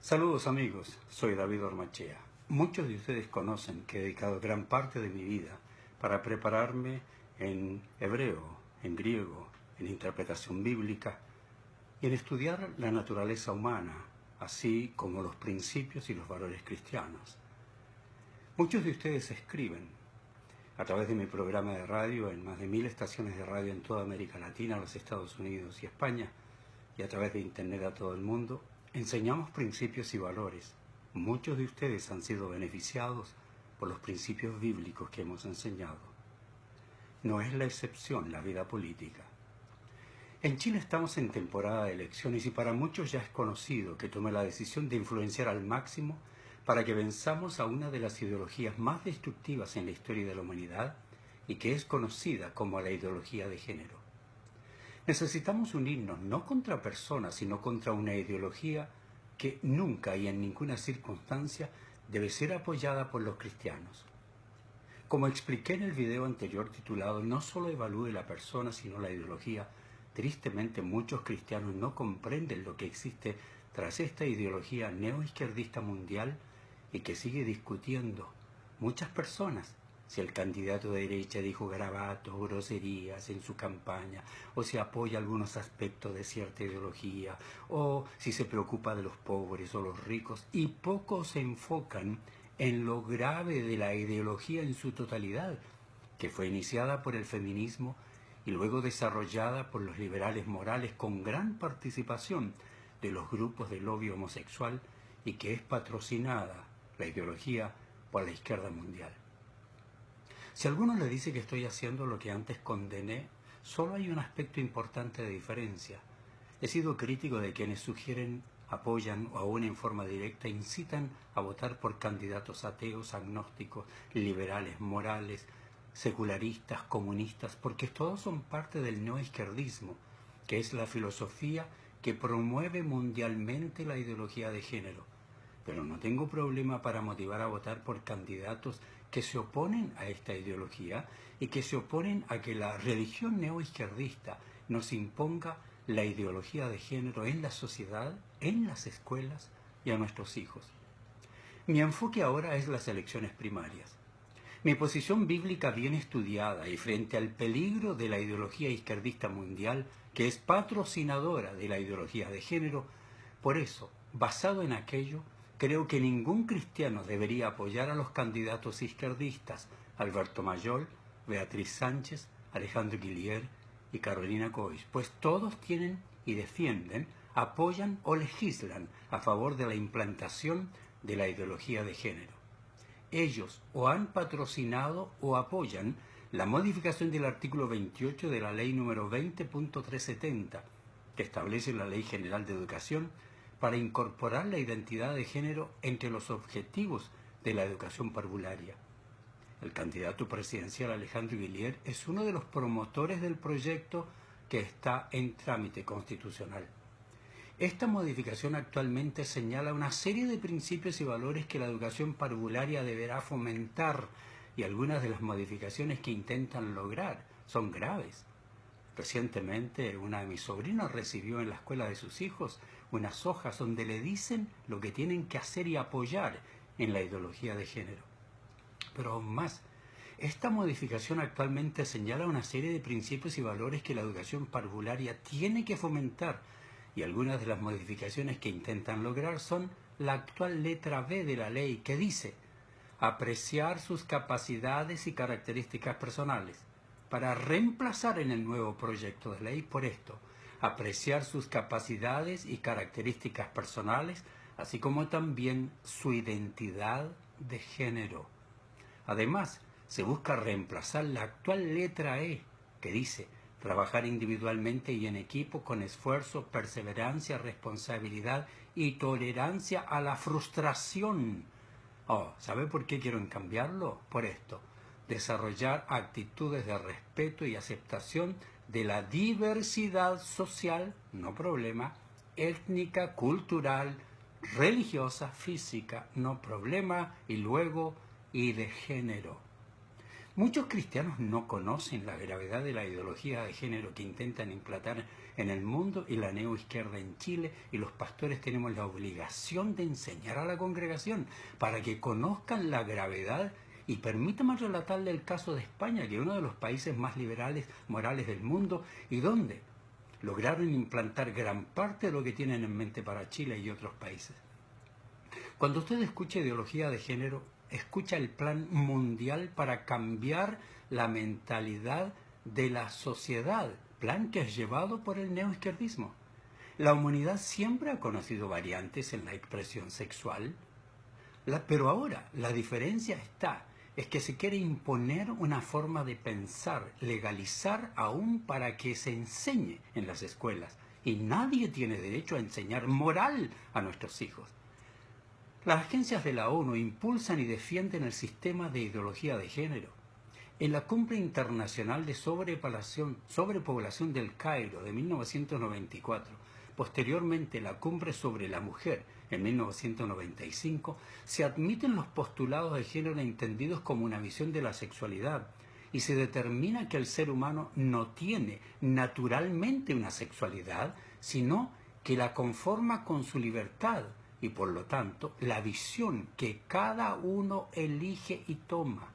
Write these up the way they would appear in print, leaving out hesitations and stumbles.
Saludos amigos, soy David Ormachea. Muchos de ustedes conocen que he dedicado gran parte de mi vida para prepararme en hebreo, en griego, en interpretación bíblica y en estudiar la naturaleza humana, así como los principios y los valores cristianos. Muchos de ustedes escriben a través de mi programa de radio en más de 1000 estaciones de radio en toda América Latina, los Estados Unidos y España, y a través de Internet a todo el mundo. Enseñamos principios y valores. Muchos de ustedes han sido beneficiados por los principios bíblicos que hemos enseñado. No es la excepción la vida política. En Chile estamos en temporada de elecciones y para muchos ya es conocido que tomé la decisión de influenciar al máximo para que venzamos a una de las ideologías más destructivas en la historia de la humanidad y que es conocida como la ideología de género. Necesitamos unirnos no contra personas, sino contra una ideología que nunca y en ninguna circunstancia debe ser apoyada por los cristianos. Como expliqué en el video anterior titulado "No solo evalúe la persona, sino la ideología", tristemente muchos cristianos no comprenden lo que existe tras esta ideología neoizquierdista mundial y que sigue discutiendo muchas personas si el candidato de derecha dijo garabatos, groserías en su campaña, o si apoya algunos aspectos de cierta ideología, o si se preocupa de los pobres o los ricos, y pocos se enfocan en lo grave de la ideología en su totalidad, que fue iniciada por el feminismo y luego desarrollada por los liberales morales con gran participación de los grupos de lobby homosexual y que es patrocinada, la ideología, por la izquierda mundial. Si alguno le dice que estoy haciendo lo que antes condené, solo hay un aspecto importante de diferencia. He sido crítico de quienes sugieren, apoyan o aún en forma directa incitan a votar por candidatos ateos, agnósticos, liberales, morales, secularistas, comunistas, porque todos son parte del neoizquierdismo, que es la filosofía que promueve mundialmente la ideología de género. Pero no tengo problema para motivar a votar por candidatos que se oponen a esta ideología y que se oponen a que la religión neoizquierdista nos imponga la ideología de género en la sociedad, en las escuelas y a nuestros hijos. Mi enfoque ahora es las elecciones primarias. Mi posición bíblica bien estudiada y frente al peligro de la ideología izquierdista mundial, que es patrocinadora de la ideología de género, por eso, basado en aquello, creo que ningún cristiano debería apoyar a los candidatos izquierdistas Alberto Mayol, Beatriz Sánchez, Alejandro Guillier y Carolina Cois, pues todos tienen y defienden, apoyan o legislan a favor de la implantación de la ideología de género. Ellos o han patrocinado o apoyan la modificación del artículo 28 de la ley número 20.370, que establece la Ley General de Educación, para incorporar la identidad de género entre los objetivos de la educación parvularia. El candidato presidencial Alejandro Guillier es uno de los promotores del proyecto que está en trámite constitucional. Esta modificación actualmente señala una serie de principios y valores que la educación parvularia deberá fomentar, y algunas de las modificaciones que intentan lograr son graves. Recientemente, una de mis sobrinos recibió en la escuela de sus hijos unas hojas donde le dicen lo que tienen que hacer y apoyar en la ideología de género. Pero aún más, esta modificación actualmente señala una serie de principios y valores que la educación parvularia tiene que fomentar, y algunas de las modificaciones que intentan lograr son la actual letra B de la ley, que dice apreciar sus capacidades y características personales, para reemplazar en el nuevo proyecto de ley por esto: apreciar sus capacidades y características personales, así como también su identidad de género. Además, se busca reemplazar la actual letra E, que dice trabajar individualmente y en equipo con esfuerzo, perseverancia, responsabilidad y tolerancia a la frustración. ¿Sabe por qué quiero cambiarlo? Por esto: desarrollar actitudes de respeto y aceptación de la diversidad social, no problema, étnica, cultural, religiosa, física, no problema, y luego, y de género. Muchos cristianos no conocen la gravedad de la ideología de género que intentan implantar en el mundo y la neoizquierda en Chile, y los pastores tenemos la obligación de enseñar a la congregación para que conozcan la gravedad. Y permítame relatarle el caso de España, que es uno de los países más liberales morales del mundo, y donde lograron implantar gran parte de lo que tienen en mente para Chile y otros países. Cuando usted escucha ideología de género, escucha el plan mundial para cambiar la mentalidad de la sociedad, plan que es llevado por el neoizquierdismo. La humanidad siempre ha conocido variantes en la expresión sexual, pero ahora la diferencia es que se quiere imponer una forma de pensar, legalizar aún para que se enseñe en las escuelas. Y nadie tiene derecho a enseñar moral a nuestros hijos. Las agencias de la ONU impulsan y defienden el sistema de ideología de género. En la Cumbre Internacional de Sobrepoblación del Cairo de 1994, posteriormente la Cumbre sobre la Mujer en 1995, se admiten los postulados de género entendidos como una visión de la sexualidad y se determina que el ser humano no tiene naturalmente una sexualidad, sino que la conforma con su libertad y por lo tanto la visión que cada uno elige y toma.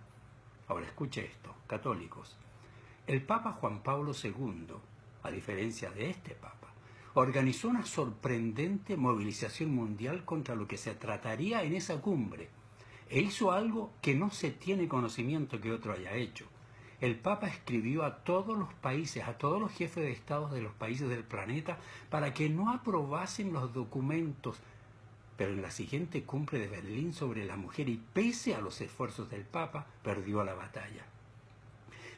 Ahora escuche esto, católicos. El Papa Juan Pablo II, a diferencia de este Papa, organizó una sorprendente movilización mundial contra lo que se trataría en esa cumbre, e hizo algo que no se tiene conocimiento que otro haya hecho. El Papa escribió a todos los países, a todos los jefes de Estado de los países del planeta, para que no aprobasen los documentos. Pero en la siguiente cumbre de Berlín sobre la mujer, y pese a los esfuerzos del Papa, perdió la batalla.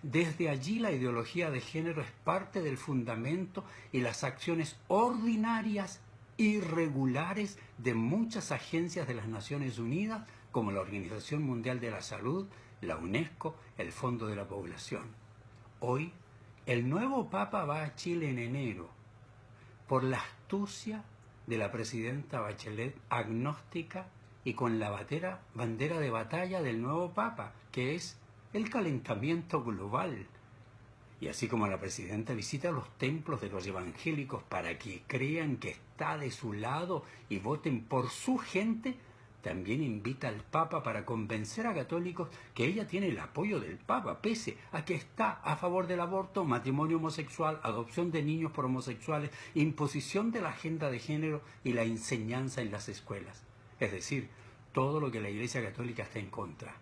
Desde allí la ideología de género es parte del fundamento y las acciones ordinarias y regulares de muchas agencias de las Naciones Unidas, como la Organización Mundial de la Salud, la UNESCO, el Fondo de la Población. Hoy, el nuevo Papa va a Chile en enero, por la astucia de la presidenta Bachelet, agnóstica, y con la bandera de batalla del nuevo Papa, que es el calentamiento global. Y así como la presidenta visita los templos de los evangélicos para que crean que está de su lado y voten por su gente, también invita al Papa para convencer a católicos que ella tiene el apoyo del Papa, pese a que está a favor del aborto, matrimonio homosexual, adopción de niños por homosexuales, imposición de la agenda de género y la enseñanza en las escuelas. Es decir, todo lo que la Iglesia Católica está en contra.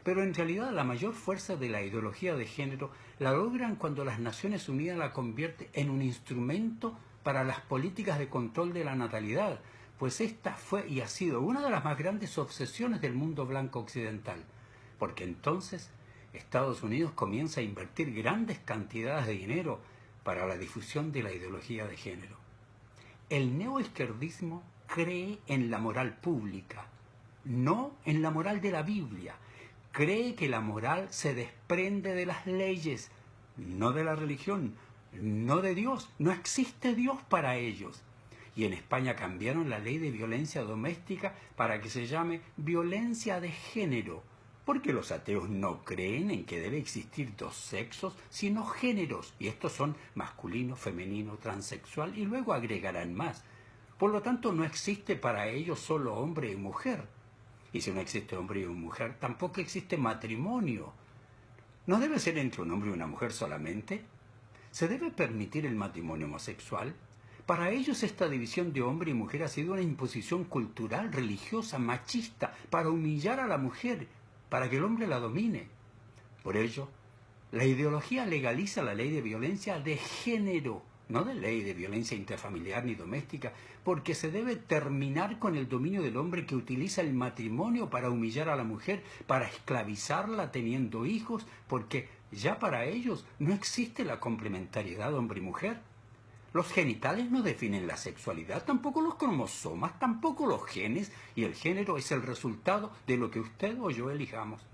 Pero en realidad la mayor fuerza de la ideología de género la logran cuando las Naciones Unidas la convierte en un instrumento para las políticas de control de la natalidad, pues esta fue y ha sido una de las más grandes obsesiones del mundo blanco occidental, porque entonces Estados Unidos comienza a invertir grandes cantidades de dinero para la difusión de la ideología de género. El neoizquierdismo cree en la moral pública, no en la moral de la Biblia. Cree que la moral se desprende de las leyes, no de la religión, no de Dios. No existe Dios para ellos. Y en España cambiaron la ley de violencia doméstica para que se llame violencia de género, porque los ateos no creen en que debe existir dos sexos, sino géneros, y estos son masculino, femenino, transexual, y luego agregarán más. Por lo tanto, no existe para ellos solo hombre y mujer. Y si no existe hombre y mujer, tampoco existe matrimonio. ¿No debe ser entre un hombre y una mujer solamente? ¿Se debe permitir el matrimonio homosexual? Para ellos esta división de hombre y mujer ha sido una imposición cultural, religiosa, machista, para humillar a la mujer, para que el hombre la domine. Por ello, la ideología legaliza la ley de violencia de género, no de ley de violencia intrafamiliar ni doméstica, porque se debe terminar con el dominio del hombre que utiliza el matrimonio para humillar a la mujer, para esclavizarla teniendo hijos, porque ya para ellos no existe la complementariedad hombre y mujer. Los genitales no definen la sexualidad, tampoco los cromosomas, tampoco los genes, y el género es el resultado de lo que usted o yo elijamos.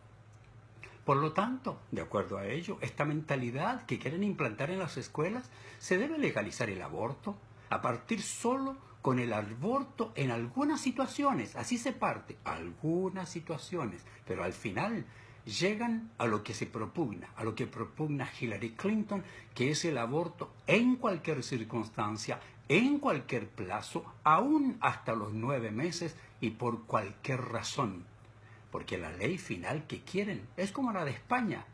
Por lo tanto, de acuerdo a ello, esta mentalidad que quieren implantar en las escuelas, se debe legalizar el aborto, a partir solo con el aborto en algunas situaciones, así se parte, algunas situaciones, pero al final llegan a lo que se propugna, a lo que propugna Hillary Clinton, que es el aborto en cualquier circunstancia, en cualquier plazo, aún hasta los 9 meses y por cualquier razón. Porque la ley final que quieren es como la de España.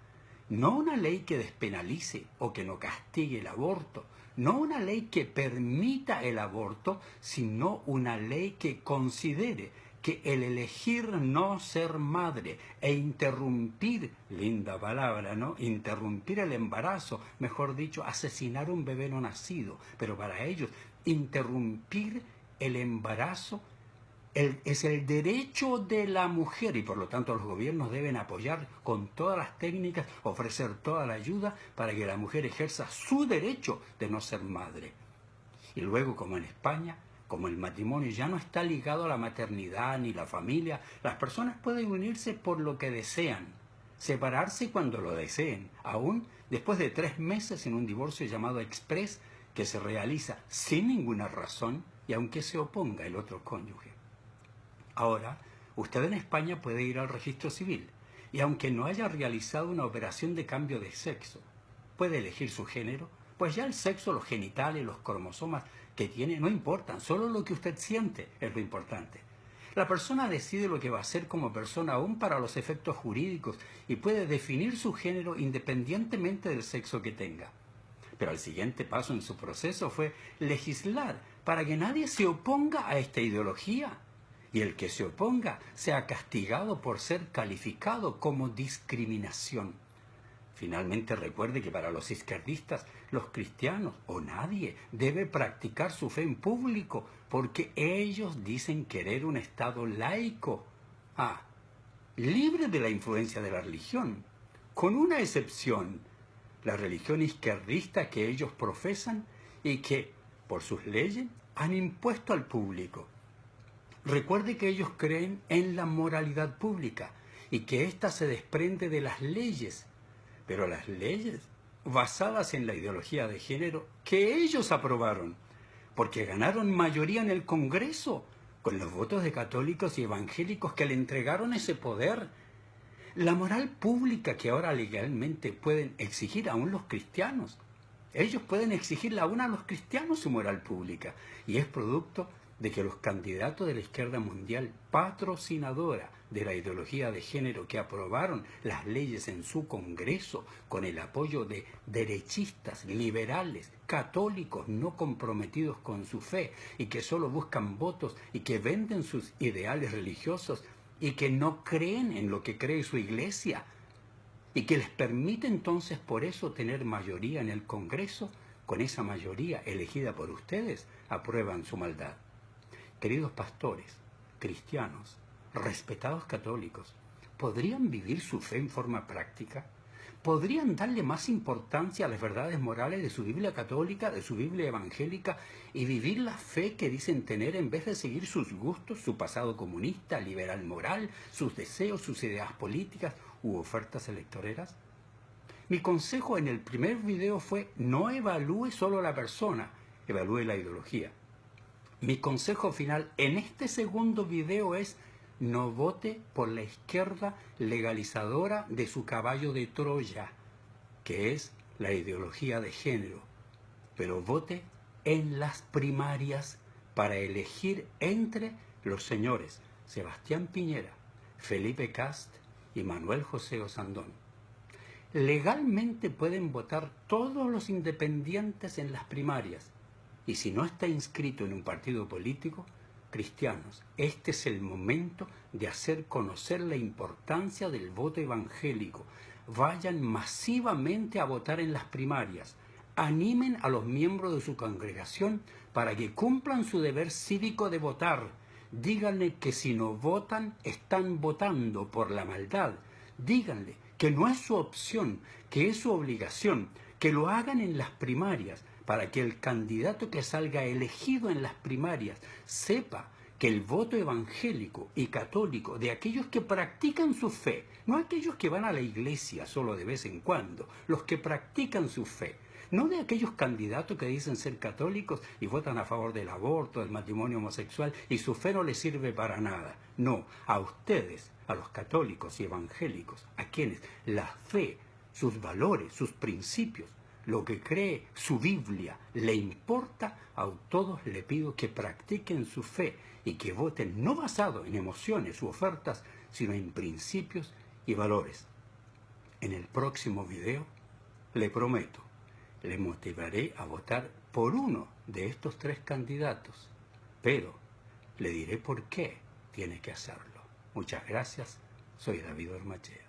No una ley que despenalice o que no castigue el aborto, no una ley que permita el aborto, sino una ley que considere que el elegir no ser madre e interrumpir, linda palabra, ¿no? Interrumpir el embarazo, mejor dicho, asesinar un bebé no nacido, pero para ellos, interrumpir el embarazo es el derecho de la mujer y por lo tanto los gobiernos deben apoyar con todas las técnicas, ofrecer toda la ayuda para que la mujer ejerza su derecho de no ser madre. Y luego, como en España, como el matrimonio ya no está ligado a la maternidad ni la familia, las personas pueden unirse por lo que desean, separarse cuando lo deseen, aún después de 3 meses en un divorcio llamado express que se realiza sin ninguna razón y aunque se oponga el otro cónyuge. Ahora, usted en España puede ir al registro civil y aunque no haya realizado una operación de cambio de sexo, puede elegir su género, pues ya el sexo, los genitales, los cromosomas que tiene no importan, solo lo que usted siente es lo importante. La persona decide lo que va a hacer como persona aún para los efectos jurídicos y puede definir su género independientemente del sexo que tenga. Pero el siguiente paso en su proceso fue legislar para que nadie se oponga a esta ideología y el que se oponga sea castigado por ser calificado como discriminación. Finalmente recuerde que para los izquierdistas, los cristianos o nadie debe practicar su fe en público porque ellos dicen querer un Estado laico, libre de la influencia de la religión, con una excepción, la religión izquierdista que ellos profesan y que, por sus leyes, han impuesto al público. Recuerde que ellos creen en la moralidad pública y que ésta se desprende de las leyes, pero las leyes basadas en la ideología de género que ellos aprobaron, porque ganaron mayoría en el Congreso con los votos de católicos y evangélicos que le entregaron ese poder. La moral pública que ahora legalmente pueden exigir aún los cristianos, ellos pueden exigirle aún a los cristianos su moral pública y es producto de que los candidatos de la izquierda mundial, patrocinadora de la ideología de género que aprobaron las leyes en su Congreso con el apoyo de derechistas, liberales, católicos no comprometidos con su fe y que solo buscan votos y que venden sus ideales religiosos y que no creen en lo que cree su iglesia y que les permite entonces por eso tener mayoría en el Congreso, con esa mayoría elegida por ustedes, aprueban su maldad. Queridos pastores, cristianos, respetados católicos, ¿podrían vivir su fe en forma práctica? ¿Podrían darle más importancia a las verdades morales de su Biblia católica, de su Biblia evangélica, y vivir la fe que dicen tener en vez de seguir sus gustos, su pasado comunista, liberal moral, sus deseos, sus ideas políticas u ofertas electoreras? Mi consejo en el primer video fue: no evalúe solo la persona, evalúe la ideología. Mi consejo final en este segundo video es: no vote por la izquierda legalizadora de su caballo de Troya, que es la ideología de género, pero vote en las primarias para elegir entre los señores Sebastián Piñera, Felipe Kast y Manuel José Osandón. Legalmente pueden votar todos los independientes en las primarias, y si no está inscrito en un partido político, cristianos, este es el momento de hacer conocer la importancia del voto evangélico. Vayan masivamente a votar en las primarias. Animen a los miembros de su congregación para que cumplan su deber cívico de votar. Díganle que si no votan, están votando por la maldad. Díganle que no es su opción, que es su obligación, que lo hagan en las primarias, para que el candidato que salga elegido en las primarias sepa que el voto evangélico y católico de aquellos que practican su fe, no aquellos que van a la iglesia solo de vez en cuando, los que practican su fe, no de aquellos candidatos que dicen ser católicos y votan a favor del aborto, del matrimonio homosexual, y su fe no les sirve para nada. No, a ustedes, a los católicos y evangélicos, a quienes la fe, sus valores, sus principios, lo que cree su Biblia le importa, a todos le pido que practiquen su fe y que voten no basado en emociones u ofertas, sino en principios y valores. En el próximo video, le prometo, le motivaré a votar por uno de estos 3 candidatos, pero le diré por qué tiene que hacerlo. Muchas gracias, soy David Ormachea.